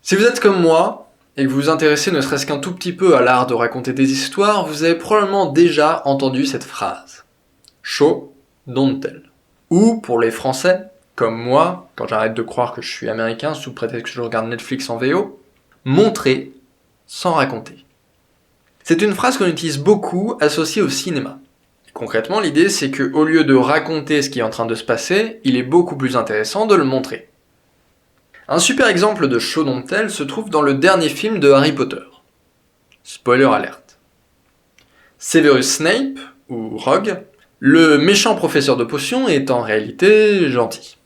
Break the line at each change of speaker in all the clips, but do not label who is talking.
Si vous êtes comme moi, et que vous vous intéressez ne serait-ce qu'un tout petit peu à l'art de raconter des histoires, vous avez probablement déjà entendu cette phrase. Show, don't tell. Ou, pour les Français, comme moi, quand j'arrête de croire que je suis américain sous prétexte que je regarde Netflix en VO, montrer sans raconter. C'est une phrase qu'on utilise beaucoup associée au cinéma. Concrètement, l'idée c'est que au lieu de raconter ce qui est en train de se passer, il est beaucoup plus intéressant de le montrer. Un super exemple de show don't tell se trouve dans le dernier film de Harry Potter. Spoiler alerte. Severus Snape, ou Rogue, le méchant professeur de potions, est en réalité gentil.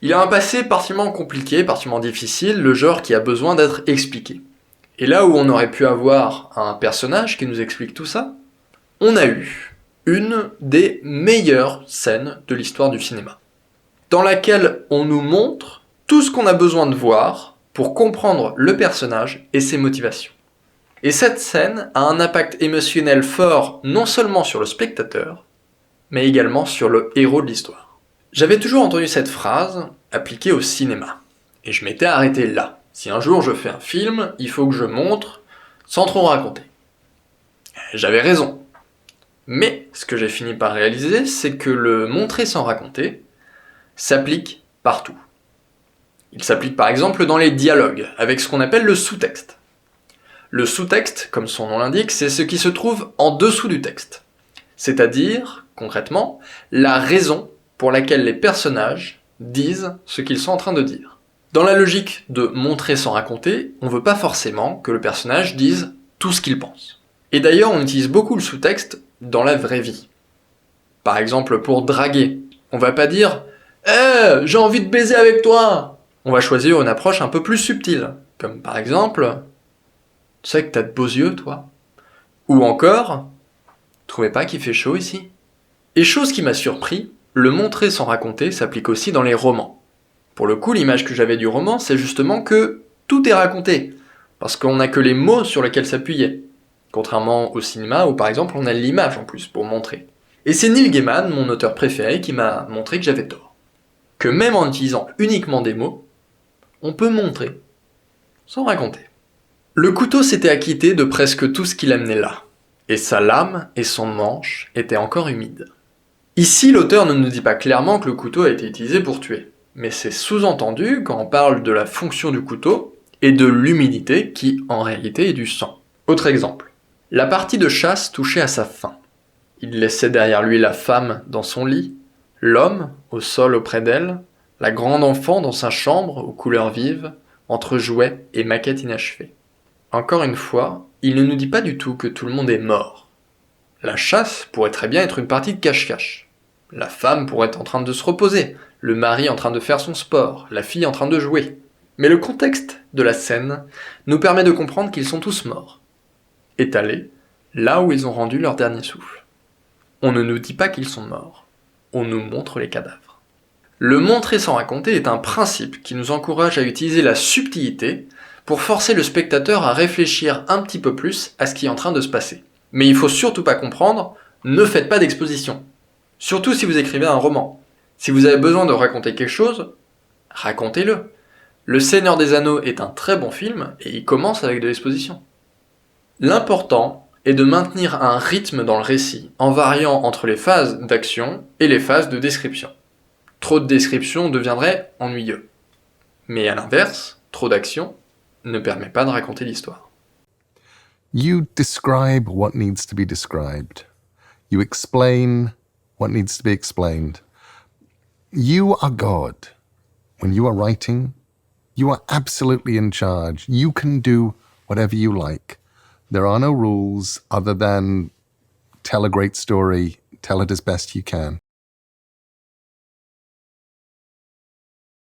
Il a un passé particulièrement compliqué, particulièrement difficile, le genre qui a besoin d'être expliqué. Et là où on aurait pu avoir un personnage qui nous explique tout ça, on a eu une des meilleures scènes de l'histoire du cinéma, dans laquelle on nous montre tout ce qu'on a besoin de voir pour comprendre le personnage et ses motivations. Et cette scène a un impact émotionnel fort non seulement sur le spectateur, mais également sur le héros de l'histoire. J'avais toujours entendu cette phrase appliquée au cinéma, et je m'étais arrêté là. Si un jour je fais un film, il faut que je montre sans trop raconter. J'avais raison. Mais ce que j'ai fini par réaliser, c'est que le montrer sans raconter s'applique partout. Il s'applique par exemple dans les dialogues, avec ce qu'on appelle le sous-texte. Le sous-texte, comme son nom l'indique, c'est ce qui se trouve en dessous du texte. C'est-à-dire, concrètement, la raison pour laquelle les personnages disent ce qu'ils sont en train de dire. Dans la logique de montrer sans raconter, on veut pas forcément que le personnage dise tout ce qu'il pense. Et d'ailleurs, on utilise beaucoup le sous-texte dans la vraie vie. Par exemple, pour draguer, on va pas dire « j'ai envie de baiser avec toi !» On va choisir une approche un peu plus subtile, comme par exemple « Tu sais que t'as de beaux yeux, toi ?» Ou encore « Trouvez pas qu'il fait chaud ici ?» Et chose qui m'a surpris, le montrer sans raconter s'applique aussi dans les romans. Pour le coup, l'image que j'avais du roman, c'est justement que tout est raconté, parce qu'on n'a que les mots sur lesquels s'appuyer. Contrairement au cinéma où par exemple on a l'image en plus pour montrer. Et c'est Neil Gaiman, mon auteur préféré, qui m'a montré que j'avais tort. Que même en utilisant uniquement des mots, on peut montrer, sans raconter. Le couteau s'était acquitté de presque tout ce qu'il amenait là, et sa lame et son manche étaient encore humides. Ici, l'auteur ne nous dit pas clairement que le couteau a été utilisé pour tuer, mais c'est sous-entendu quand on parle de la fonction du couteau et de l'humidité qui, en réalité, est du sang. Autre exemple. La partie de chasse touchait à sa fin. Il laissait derrière lui la femme dans son lit, l'homme au sol auprès d'elle, la grande enfant dans sa chambre aux couleurs vives, entre jouets et maquettes inachevées. Encore une fois, il ne nous dit pas du tout que tout le monde est mort. La chasse pourrait très bien être une partie de cache-cache. La femme pourrait être en train de se reposer, le mari en train de faire son sport, la fille en train de jouer. Mais le contexte de la scène nous permet de comprendre qu'ils sont tous morts, étalés là où ils ont rendu leur dernier souffle. On ne nous dit pas qu'ils sont morts, on nous montre les cadavres. Le montrer sans raconter est un principe qui nous encourage à utiliser la subtilité pour forcer le spectateur à réfléchir un petit peu plus à ce qui est en train de se passer. Mais il faut surtout pas comprendre, ne faites pas d'exposition. Surtout si vous écrivez un roman. Si vous avez besoin de raconter quelque chose, racontez-le. Le Seigneur des Anneaux est un très bon film et il commence avec de l'exposition. L'important est de maintenir un rythme dans le récit, en variant entre les phases d'action et les phases de description. Trop de description deviendrait ennuyeux. Mais à l'inverse, trop d'action ne permet pas de raconter l'histoire.
You describe what needs to be described. You explain what needs to be explained. You are God. When you are writing, you are absolutely in charge. You can do whatever you like. There are no rules other than tell a great story, tell it as best you can.